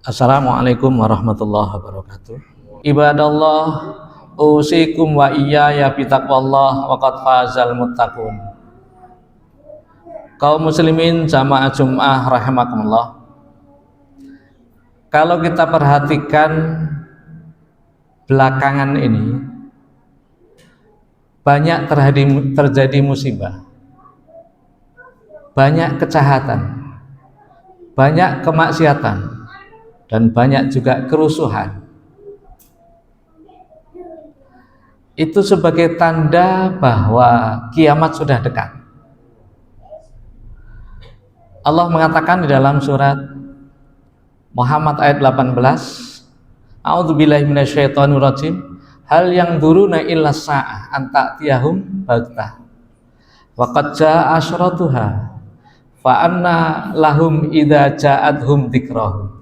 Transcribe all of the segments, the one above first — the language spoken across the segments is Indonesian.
Assalamualaikum warahmatullahi wabarakatuh. Ibadallah, usikum wa iyaya bitaqwallah wa qad fazal muttaqun. Kaum muslimin jamaah Jum'ah rahimakumullah. Kalau kita perhatikan belakangan ini, banyak terjadi musibah, banyak kejahatan, banyak kemaksiatan, dan banyak juga kerusuhan. Itu sebagai tanda bahwa kiamat sudah dekat. Allah mengatakan di dalam surat Muhammad ayat 18, A'udzubillahi minasyaitonirrajim, hal yang duruna illa sa'ah anta'tiyahum baghtah wa qad jaa'a asyratuha fa anna lahum idza ja'adhum dzikrahum.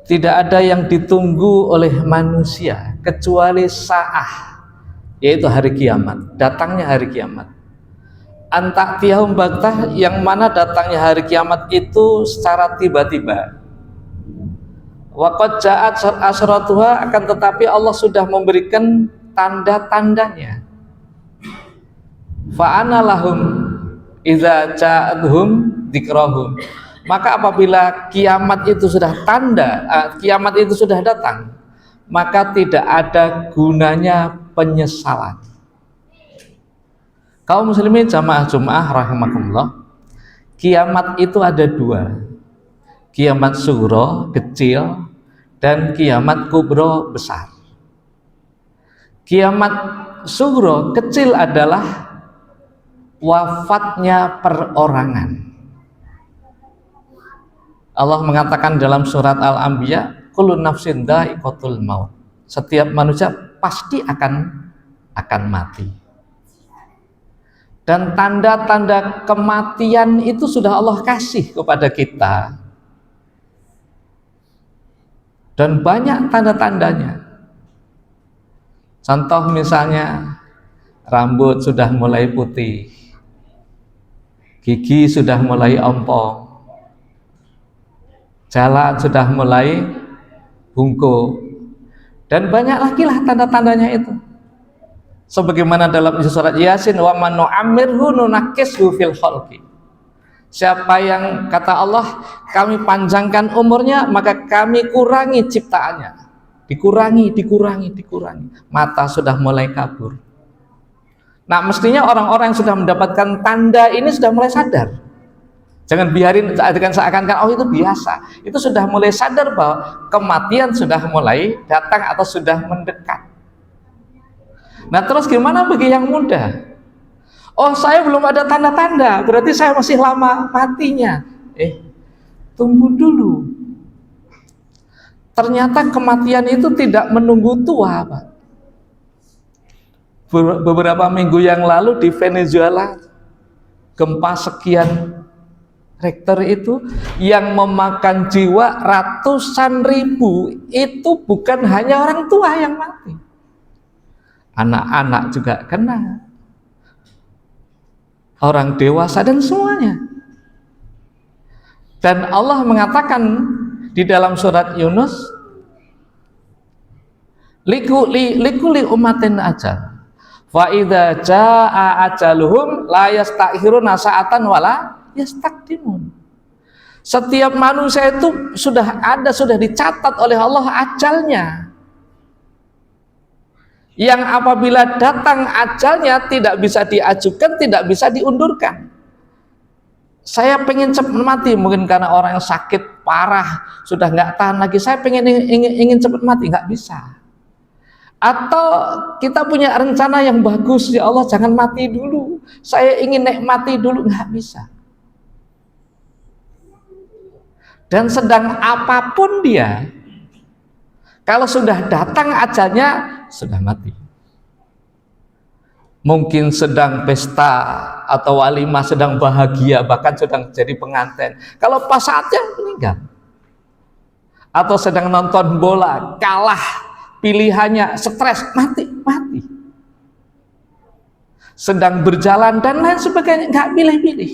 Tidak ada yang ditunggu oleh manusia kecuali sa'ah, yaitu hari kiamat, datangnya hari kiamat. Anta'tiyahum baghtah, yang mana datangnya hari kiamat itu secara tiba-tiba. Wa qad ja'at asyratuha, akan tetapi Allah sudah memberikan tanda-tandanya. Fa anna lahum idza ja'adhum dzikrahum. Maka apabila kiamat itu sudah kiamat itu sudah datang, maka tidak ada gunanya penyesalan. Kaum muslimin jamaah Jum'ah rahimakumullah, kiamat itu ada dua, kiamat sughra kecil dan kiamat kubra besar. Kiamat sughra kecil adalah wafatnya perorangan. Allah mengatakan dalam surat Al-Anbiya, kullu nafsin dha'iqatul maut. Setiap manusia pasti akan mati. Dan tanda-tanda kematian itu sudah Allah kasih kepada kita. Dan banyak tanda-tandanya. Contoh misalnya, rambut sudah mulai putih, gigi sudah mulai ompong, jalan sudah mulai bungkuk, dan banyak lagi lah tanda-tandanya itu. Sebagaimana dalam isi surat Yasin, wa man nu'ammirhu nunakkishu fil khalqi. Siapa yang, kata Allah, kami panjangkan umurnya, maka kami kurangi ciptaannya. Dikurangi. Mata sudah mulai kabur. Nah, mestinya orang-orang yang sudah mendapatkan tanda ini sudah mulai sadar. Jangan biarin dengan seakan-akan itu biasa. Itu sudah mulai sadar bahwa kematian sudah mulai datang atau sudah mendekat. Nah, terus gimana bagi yang muda? Oh, saya belum ada tanda-tanda, berarti saya masih lama matinya. Tunggu dulu. Ternyata kematian itu tidak menunggu tua, Pak. Beberapa minggu yang lalu di Venezuela, gempa sekian Richter itu yang memakan jiwa ratusan ribu, itu bukan hanya orang tua yang mati, anak-anak juga kena, orang dewasa dan semuanya. Dan Allah mengatakan di dalam surat Yunus, likuli umatin ajal fa idza jaa ajaluhum la yastakhiruna sa'atan wala yastakdimun. Setiap manusia itu sudah dicatat oleh Allah ajalnya, yang apabila datang ajalnya tidak bisa diajukan, tidak bisa diundurkan. Saya pengen cepat mati, mungkin karena orang yang sakit parah sudah nggak tahan lagi, saya ingin cepat mati, nggak bisa. Atau kita punya rencana yang bagus, ya Allah jangan mati dulu, saya ingin nikmati dulu, nggak bisa. Dan sedang apapun dia, kalau sudah datang ajalnya, sudah mati. Mungkin sedang pesta atau walimah, sedang bahagia, bahkan sedang jadi pengantin, kalau pas saatnya meninggal. Atau sedang nonton bola, kalah pilihannya, stres, mati. Sedang berjalan dan lain sebagainya, nggak pilih-pilih.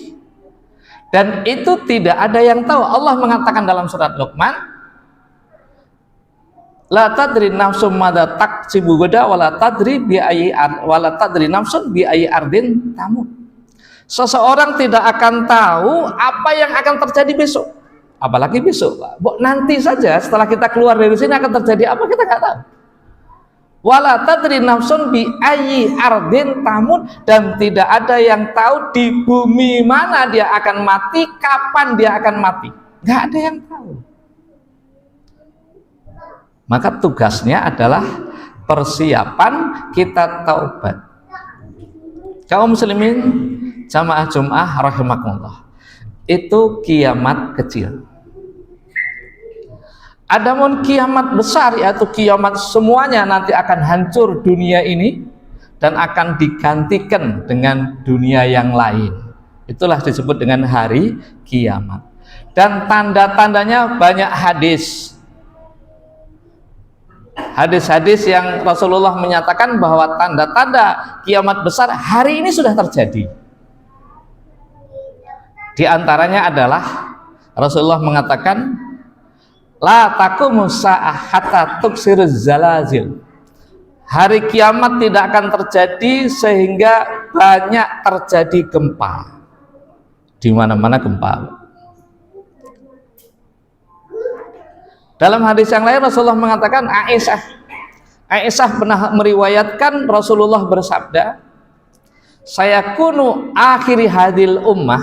Dan itu tidak ada yang tahu. Allah mengatakan dalam surat Luqman, la tadri nafsum madza taksibu gada wala tadri bi ayyi wala tadri nafsun bi ayyi ardin tamut. Seseorang tidak akan tahu apa yang akan terjadi besok. Apalagi besok, nanti saja setelah kita keluar dari sini akan terjadi apa kita nggak tahu. Wala tadri nafsun bi ayyi ardin tamut, dan tidak ada yang tahu di bumi mana dia akan mati, kapan dia akan mati. Nggak ada yang tahu. Maka tugasnya adalah persiapan kita taubat. Kaum muslimin jamaah Jum'ah rahimakumullah, itu kiamat kecil. Adapun kiamat besar, yaitu kiamat semuanya nanti akan hancur dunia ini dan akan digantikan dengan dunia yang lain. Itulah disebut dengan hari kiamat. Dan tanda-tandanya banyak hadis. Hadis-hadis yang Rasulullah menyatakan bahwa tanda-tanda kiamat besar hari ini sudah terjadi. Di antaranya adalah Rasulullah mengatakan, la taqumu sa'ah hatta tuksiruz zalazil. Hari kiamat tidak akan terjadi sehingga banyak terjadi gempa. Di mana-mana gempa. Dalam hadis yang lain Rasulullah mengatakan, Aisyah pernah meriwayatkan Rasulullah bersabda, saya kunu akhiri hadil ummah,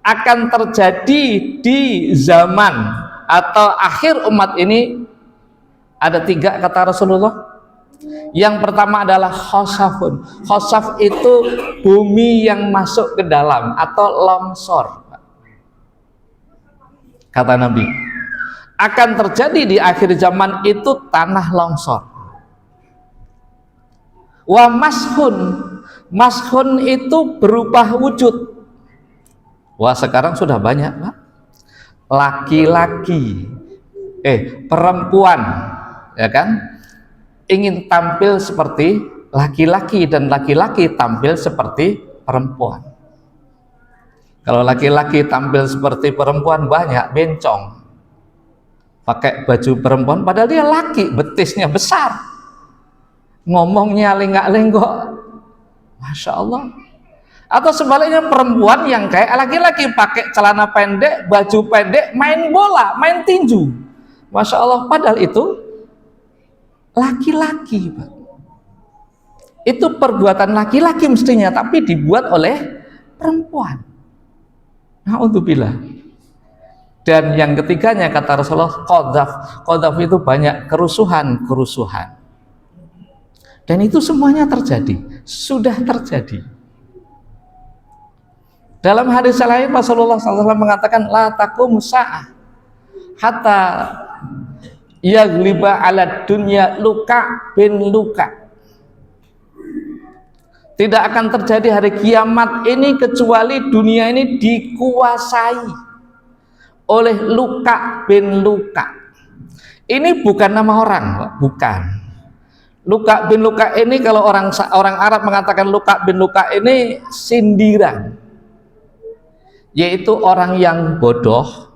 akan terjadi di zaman atau akhir umat ini ada 3 kata Rasulullah. Yang pertama adalah khosafun. Khosaf itu bumi yang masuk ke dalam atau longsor. Kata Nabi, akan terjadi di akhir zaman itu tanah longsor. Wa mashun. Mashun itu berubah wujud. Wah, sekarang sudah banyak, Pak. Laki-laki, perempuan, ya kan, ingin tampil seperti laki-laki dan laki-laki tampil seperti perempuan. Kalau laki-laki tampil seperti perempuan banyak bencong, pakai baju perempuan, padahal dia laki, betisnya besar, ngomongnya lenggak-lenggok, masya Allah. Atau sebaliknya perempuan yang kayak laki-laki, pakai celana pendek, baju pendek, main bola, main tinju, masya Allah, padahal itu laki-laki, Pak. Itu perbuatan laki-laki mestinya, tapi dibuat oleh perempuan. Na'udzubillah. Dan yang ketiganya kata Rasulullah, qadzaf itu banyak kerusuhan. Dan itu semuanya terjadi, sudah terjadi. Dalam hadis lain Rasulullah SAW mengatakan, la taqumu sa'ah hatta yaghliba 'ala dunya luka bin luka. Tidak akan terjadi hari kiamat ini kecuali dunia ini dikuasai oleh luka bin luka. Ini bukan nama orang, bukan. Luka bin luka ini, kalau orang Arab mengatakan luka bin luka ini sindiran, yaitu orang yang bodoh,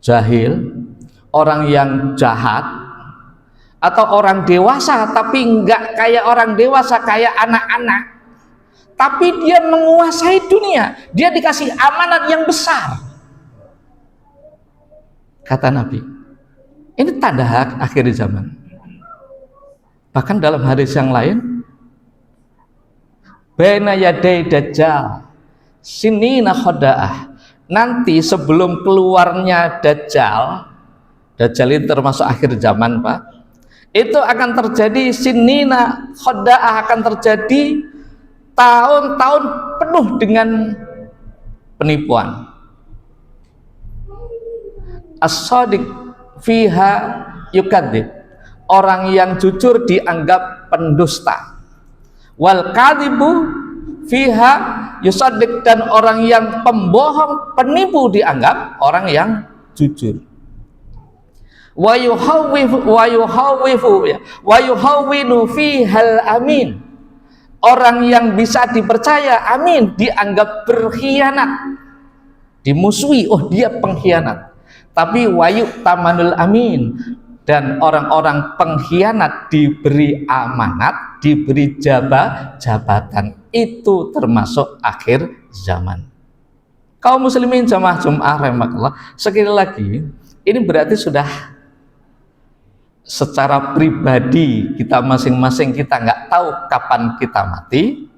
jahil, orang yang jahat, atau orang dewasa tapi enggak kayak orang dewasa, kayak anak-anak, tapi dia menguasai dunia, dia dikasih amanat yang besar. Kata Nabi, ini tanda akhir zaman. Bahkan dalam hadis yang lain, baina yaday dajjal sinina khoda'ah, nanti sebelum keluarnya Dajjal itu termasuk akhir zaman, Pak, itu akan terjadi sinina khoda'ah, akan terjadi tahun-tahun penuh dengan penipuan. As-shadiq fiha yukadzib, orang yang jujur dianggap pendusta. Wal kadzibu fiha yusaddiq, dan orang yang pembohong, penipu dianggap orang yang jujur. Wa yuhawwinu fihal amin, orang yang bisa dipercaya, amin, dianggap berkhianat. dimusuhi, oh dia pengkhianat. Tapi wayu tamanul amin, dan orang-orang pengkhianat diberi amanat, diberi jabatan. Itu termasuk akhir zaman. Kaum muslimin jamaah Jum'ah rahimakallah, sekali lagi ini berarti sudah secara pribadi kita masing-masing, kita nggak tahu kapan kita mati.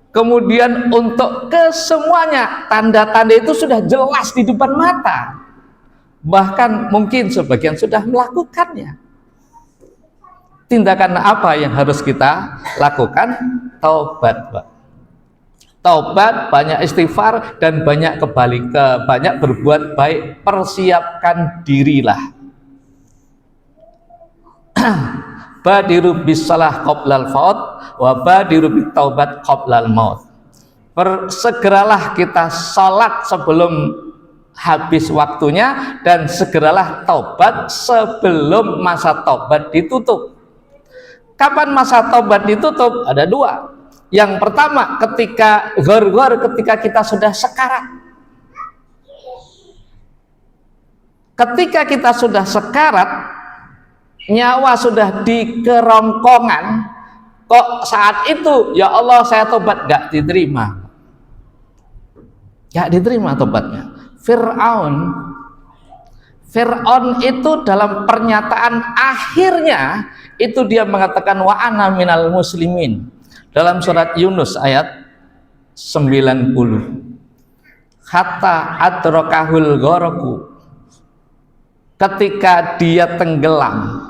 Kemudian untuk kesemuanya tanda-tanda itu sudah jelas di depan mata, bahkan mungkin sebagian sudah melakukannya. Tindakan apa yang harus kita lakukan? Taubat, taubat, banyak istighfar, dan banyak banyak berbuat baik. Persiapkan dirilah. Badiru bisalah qoblal faut wa badiru bitaubat qoblal maut. Segeralah kita salat sebelum habis waktunya, dan segeralah taubat sebelum masa taubat ditutup. Kapan masa taubat ditutup? Ada dua. Yang pertama ketika ghar-ghar, ketika kita sudah sekarat. Ketika kita sudah sekarat, nyawa sudah di kerongkongan, kok saat itu ya Allah saya tobat, gak diterima, gak diterima tobatnya. Fir'aun itu dalam pernyataan akhirnya itu dia mengatakan wa ana minal muslimin dalam surat Yunus ayat 90. Hatta adrakahul gharaku, ketika dia tenggelam,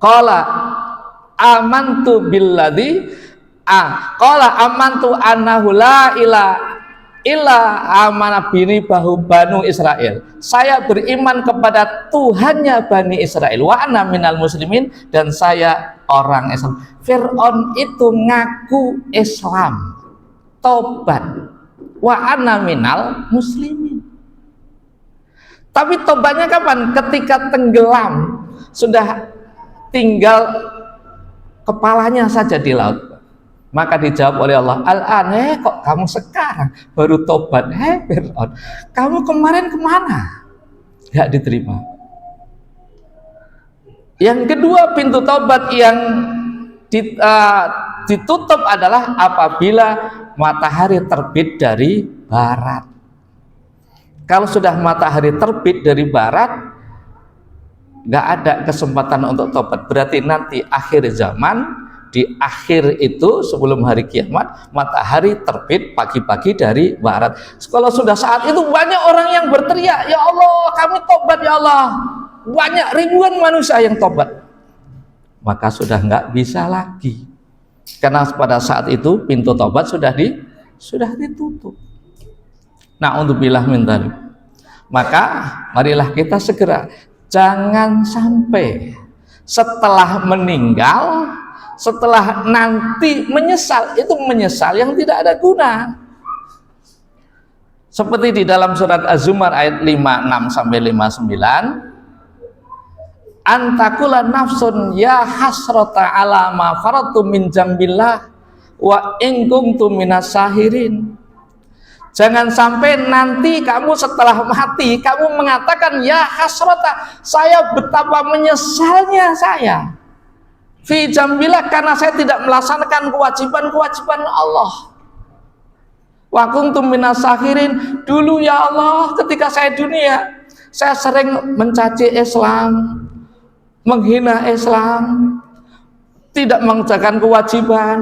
qala amantu billadzi qala amantu annahu la ilaha illa amana bini banu Israel. Saya beriman kepada Tuhannya Bani Israel. Wa ana minal muslimin, dan saya orang Islam. Fir'aun itu ngaku Islam, tobat. Wa ana minal muslimin. Tapi tobatnya kapan? Ketika tenggelam, sudah tinggal kepalanya saja di laut. Maka dijawab oleh Allah, al-an, kok kamu sekarang baru tobat? Fir'aun, kamu kemarin kemana? Gak diterima. Yang kedua, pintu tobat yang ditutup adalah apabila matahari terbit dari barat. Kalau sudah matahari terbit dari barat, gak ada kesempatan untuk tobat. Berarti nanti akhir zaman, di akhir itu sebelum hari kiamat, matahari terbit pagi-pagi dari barat. Kalau sudah saat itu banyak orang yang berteriak, ya Allah kami tobat ya Allah, banyak ribuan manusia yang tobat, maka sudah nggak bisa lagi, karena pada saat itu pintu tobat sudah ditutup. Nah, untuk bilah min dzalik, maka marilah kita segera, jangan sampai setelah meninggal, setelah nanti menyesal. Itu menyesal yang tidak ada guna. Seperti di dalam surat Az-Zumar ayat 56 sampai 59, antakula nafsun ya hasrata ala ma faratu min jambillah wa in kuntu minas sahirin. Jangan sampai nanti kamu setelah mati kamu mengatakan ya hasrata, saya betapa menyesalnya saya, fi jambillah, karena saya tidak melaksanakan kewajiban-kewajiban Allah. Wa kuntum minas sahirin, dulu ya Allah ketika saya dunia saya sering mencaci Islam, menghina Islam, tidak mengerjakan kewajiban.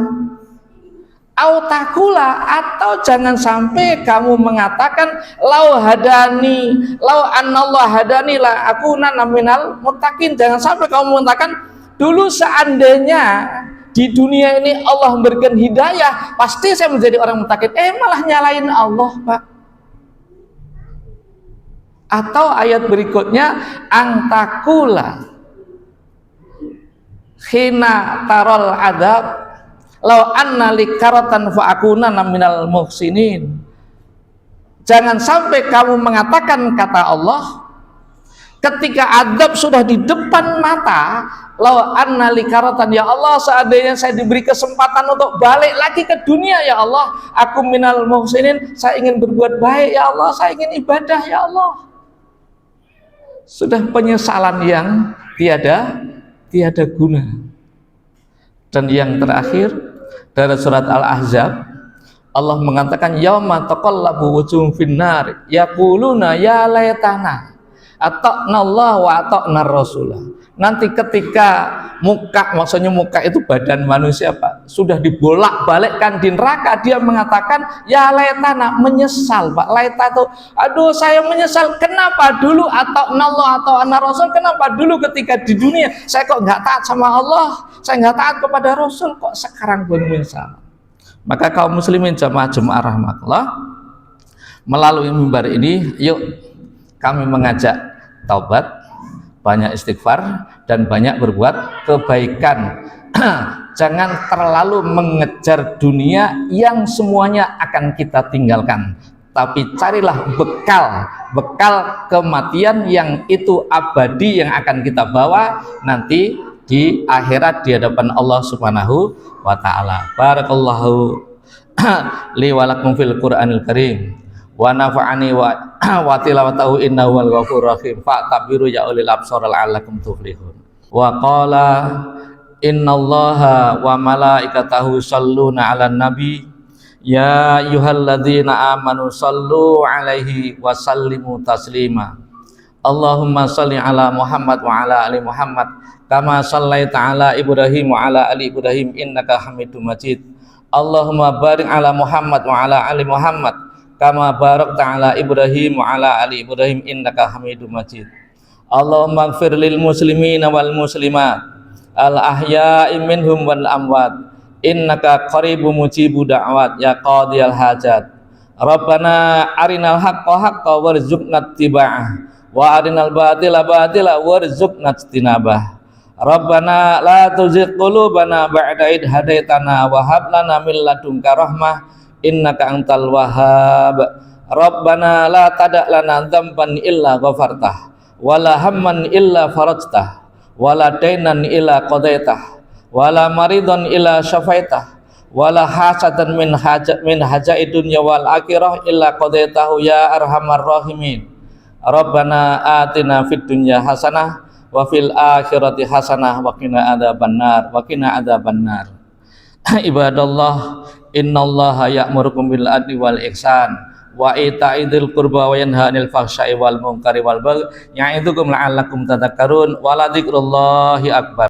Autakula, atau jangan sampai kamu mengatakan lau hadani, lau anallah hadani la akuna minal muttaqin. Jangan sampai kamu mengatakan dulu seandainya di dunia ini Allah memberikan hidayah, pasti saya menjadi orang muttaqin. Malah nyalain Allah, Pak. Atau ayat berikutnya, antakula khina tarol adab lau anna likaratan fa akuna minal muhsinin. Jangan sampai kamu mengatakan, kata Allah, ketika adab sudah di depan mata, law anna likaratan, ya Allah, seandainya saya diberi kesempatan untuk balik lagi ke dunia, ya Allah, aku minal muhsinin, saya ingin berbuat baik, ya Allah, saya ingin ibadah, ya Allah. Sudah penyesalan yang tiada guna. Dan yang terakhir dari surat Al-Ahzab, Allah mengatakan yauma taqallabu wujuhum finnar yaquluna ya laitana ata'na Allah wa ata'na Rasulah. Nanti ketika muka, maksudnya muka itu badan manusia Pak, sudah dibolak-balikkan di neraka, dia mengatakan ya laitana, menyesal Pak. Laita itu, aduh saya menyesal, kenapa dulu ata'na Allah ata'na Rasul, kenapa dulu ketika di dunia saya kok nggak taat sama Allah, saya nggak taat kepada Rasul, kok sekarang baru menyesal. Maka kaum muslimin jamaah rahmatullah, melalui mimbar ini yuk kami mengajak taubat, banyak istighfar, dan banyak berbuat kebaikan. Jangan terlalu mengejar dunia yang semuanya akan kita tinggalkan, tapi carilah bekal kematian yang itu abadi, yang akan kita bawa nanti di akhirat di hadapan Allah Subhanahu wa ta'ala. Barakallahu li wa lakum fil Qur'anil Karim wa nafa'ani wa tilawatahu innahu wal ghafurur rahim fa'tabiru ya ulil absar la'allakum tuflihun. Wa qala innallaha wa malaikatahu shalluna 'alan nabi ya ayyuhalladzina amanu sallu 'alaihi wa sallimu taslima. Allahumma shalli 'ala Muhammad wa 'ala ali Muhammad kama shallaita 'ala Ibrahim wa 'ala ali Ibrahim innaka Hamidum Majid. Allahumma barik 'ala Muhammad wa 'ala ali Muhammad kama barakta 'ala Ibrahim wa 'ala ali Ibrahim innaka Hamidum Majid. Allahumma ighfir lil muslimina wal muslimat al ahya'i minhum wal amwat innaka qaribun mujibud da'wat ya qadiyal hajat. Rabbana arinal haqqa haqqan warzuqna ittiba'ah wa arinal batila batila warzuqna ijtinabah. Rabbana la tuzigh qulubana ba'da id hadaitana wa hab lana min ladunka rahmah innaka antal wahhab. Rabbana la tada' lana dzamban illa ghafartah wala hamman illa farajtah wala dainan illa qadaitah wala maridan illa syafaitah wala hasadan min hajaid dunya wal akhirah illa qadaitahu ya arhamar rahimin. Rabbana atina fid dunya hasanah wa fil akhirati hasanah wa qina adzabannar. Ibadallah, innallaha ya'murukum bil adli wal ihsan wa ita'idil qurba wa yanha 'anil fahsya'i wal munkari wal baghi ya'idukum la'allakum tadhakkarun wa la dzikrullahi akbar.